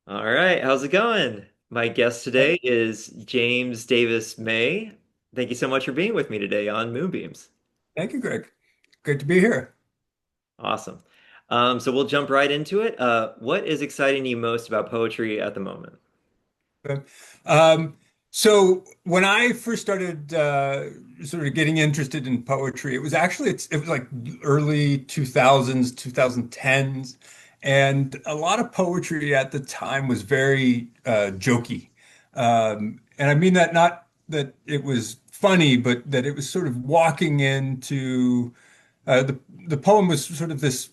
All right, how's it going? My guest Hey, today is James Davis May. Thank you so much for being with me today on Moonbeams. thank you, Greg. Good to be here. Awesome. So we'll jump right into it. What is exciting you most about poetry at the moment? Okay. Um, so when I first started sort of getting interested in poetry, it was like early 2000s, 2010s, and a lot of poetry at the time was very jokey. And I mean that not that it was funny, but that it was sort of walking into the poem was sort of this.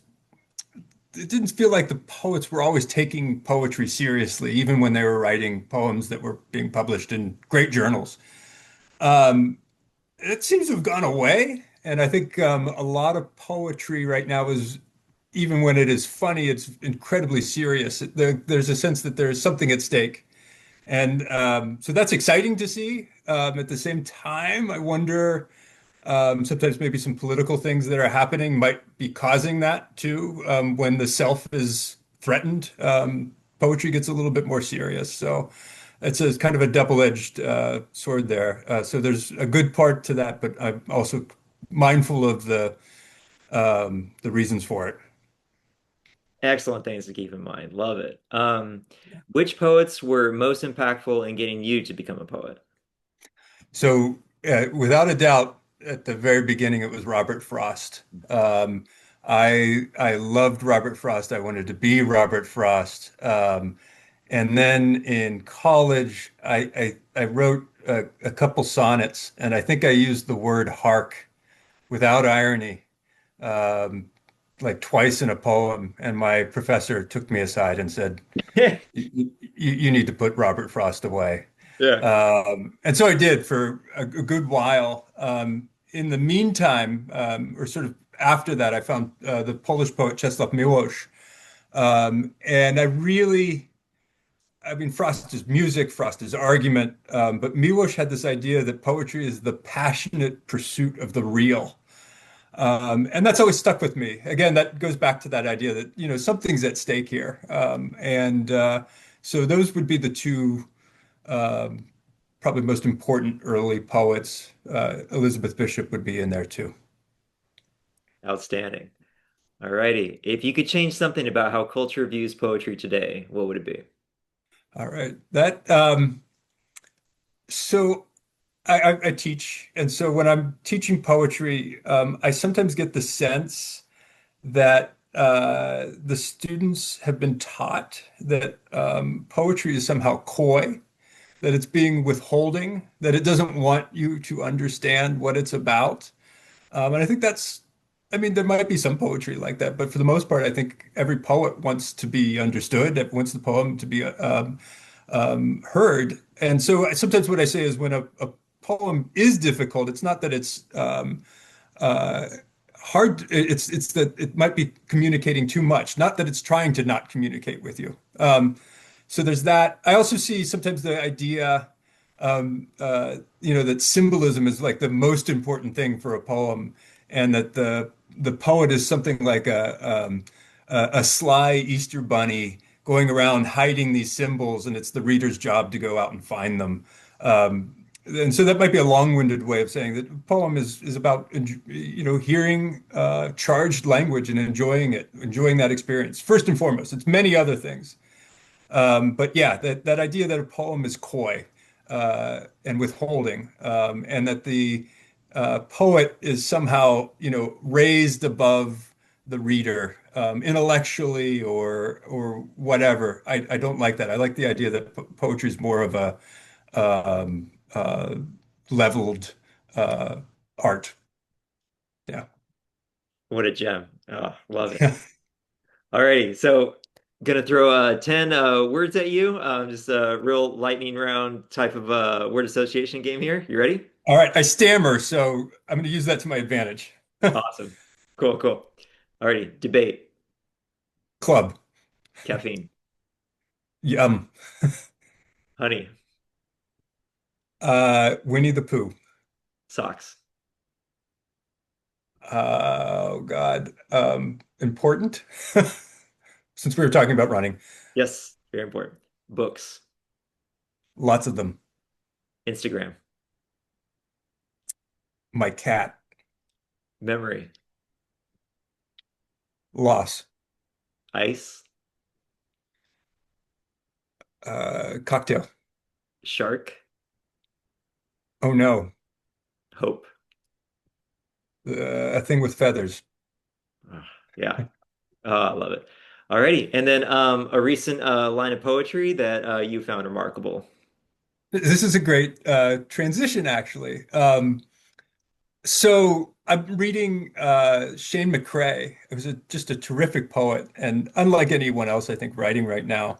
It didn't feel like the poets were always taking poetry seriously, even when they were writing poems that were being published in great journals. Um, it seems to have gone away. And I think a lot of poetry right now is, even when it is funny, it's incredibly serious. There's a sense that there's something at stake. And so that's exciting to see. At the same time, I wonder. Sometimes maybe some political things that are happening might be causing that too. When the self is threatened, poetry gets a little bit more serious. So it's a kind of a double-edged sword there. So there's a good part to that, but I'm also mindful of the reasons for it. Excellent things to keep in mind. Love it. Which poets were most impactful in getting you to become a poet? So without a doubt, at the very beginning, it was Robert Frost. I loved Robert Frost. I wanted to be Robert Frost. And then in college, I wrote a couple sonnets, and I think I used the word hark without irony, um, like twice in a poem. And my professor took me aside and said, you need to put Robert Frost away. Yeah. And so I did for a good while. In the meantime, or sort of after that, I found the Polish poet Czeslaw Milosz. And I mean, Frost is music, Frost is argument, but Milosz had this idea that poetry is the passionate pursuit of the real. And that's always stuck with me. Again, that goes back to that idea that, something's at stake here. So those would be the two um, probably most important early poets. Elizabeth Bishop would be in there too. Outstanding. All righty. If you could change something about how culture views poetry today, what would it be? All right. So I teach, and so when I'm teaching poetry, I sometimes get the sense that the students have been taught that poetry is somehow coy, that it's being withholding, that it doesn't want you to understand what it's about. And I think I mean, there might be some poetry like that, but for the most part, I think every poet wants to be understood, wants the poem to be heard. And so sometimes what I say is when a poem is difficult, it's not that it's uh, hard, it's that it might be communicating too much, not that it's trying to not communicate with you. So there's that. I also see sometimes the idea, that symbolism is like the most important thing for a poem, and that the poet is something like a sly Easter bunny going around hiding these symbols, and it's the reader's job to go out and find them. And so that might be a long-winded way of saying that the poem is about hearing charged language and enjoying it, enjoying that experience. First and foremost, it's many other things. But yeah, that idea that a poem is coy and withholding, and that the poet is somehow, raised above the reader intellectually or whatever. I don't like that. I like the idea that poetry is more of a um, leveled uh, art. Yeah. What a gem. Oh, love it. Alrighty, so gonna throw 10 words at you. Just a real lightning round type of word association game here. You ready? All right. I stammer, so I'm going to use that to my advantage. Awesome. Cool, cool. Alrighty, debate, Club. caffeine, Yum. honey, Winnie the Pooh. socks. Oh God. Important. Since we were talking about running. Yes. Very important. Books, Lots of them. Instagram, My cat. memory, Loss. ice, Cocktail. shark, Oh no. hope. A thing with feathers. Ah, yeah. Oh, I love it. Alrighty. And then a recent line of poetry that you found remarkable. This is a great transition, actually. So I'm reading Shane McCrae. It was just a terrific poet, and unlike anyone else, I think, writing right now.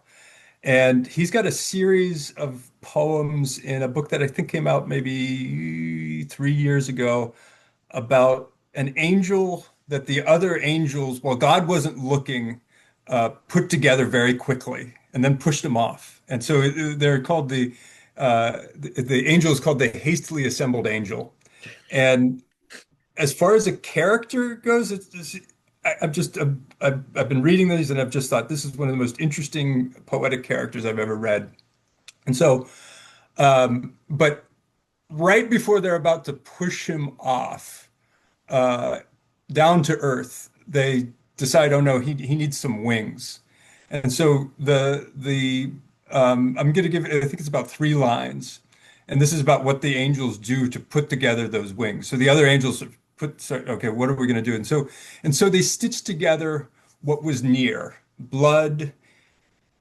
And he's got a series of poems in a book that I think came out maybe 3 years ago about an angel that the other angels, while God wasn't looking, put together very quickly and then pushed him off. And so they're called the angel is called the hastily assembled angel. And as far as a character goes, I've been reading these and I've just thought this is one of the most interesting poetic characters I've ever read. And so, but right before they're about to push him off, uh, down to earth, they decide, oh no, he needs some wings. And so I'm going to give, I think it's about 3 lines. And this is about what the angels do to put together those wings. So the other angels have okay, what are we going to do? And so they stitch together what was near, blood,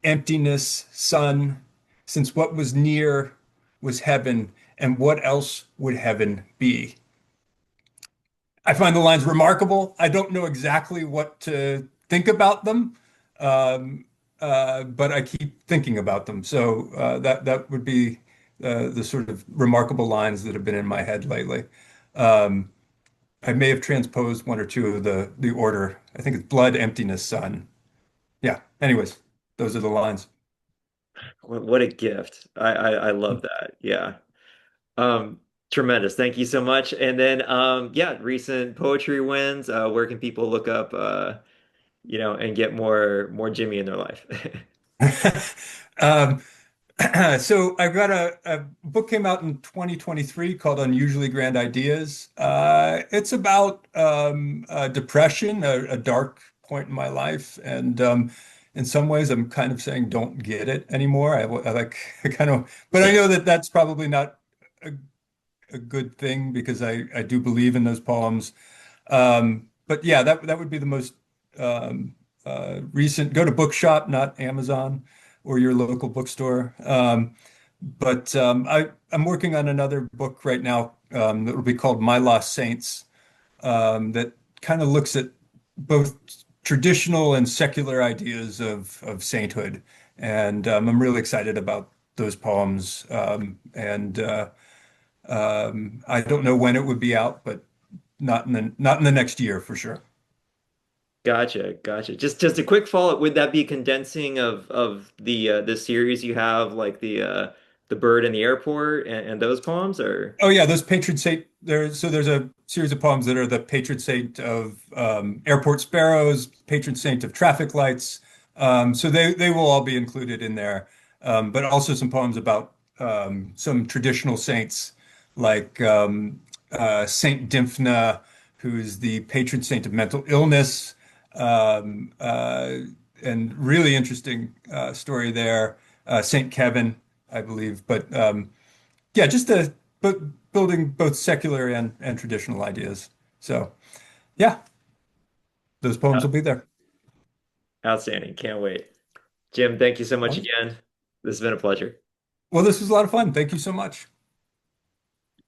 emptiness, sun, since what was near was heaven, and what else would heaven be? I find the lines remarkable. I don't know exactly what to think about them, um, but I keep thinking about them. So that would be the sort of remarkable lines that have been in my head lately. Um, I may have transposed one or two of the order. I think it's blood, emptiness, sun. Yeah. Anyways, those are the lines. What a gift. I love that. Yeah. Um, Tremendous. Thank you so much. And then yeah, recent poetry wins. Where can people look up and get more Jimmy in their life? Um, so I've got a book came out in 2023 called Unusually Grand Ideas. It's about depression, a dark point in my life, and in some ways I'm kind of saying don't get it anymore. I like I kind of, but I know that that's probably not a, a good thing because I do believe in those poems. But yeah, that would be the most recent. Go to Bookshop, not Amazon or your local bookstore. But I'm working on another book right now that will be called My Lost Saints, that kind of looks at both traditional and secular ideas of sainthood. And I'm really excited about those poems. And I don't know when it would be out, but not in the next year for sure. Gotcha, gotcha. Just a quick follow-up. Would that be condensing of the series you have, like the bird in the airport and those poems, or? Oh yeah, those patron saint there's a series of poems that are the patron saint of airport sparrows, patron saint of traffic lights. So they will all be included in there. But also some poems about some traditional saints like Saint Dymphna, who's the patron saint of mental illness. Um, uh, and really interesting story there. Saint Kevin, I believe. But yeah, just but building both secular and traditional ideas. So yeah, those poems will be there. Outstanding. Can't wait. Jim, thank you so All much right. again. This has been a pleasure. Well, this was a lot of fun. Thank you so much.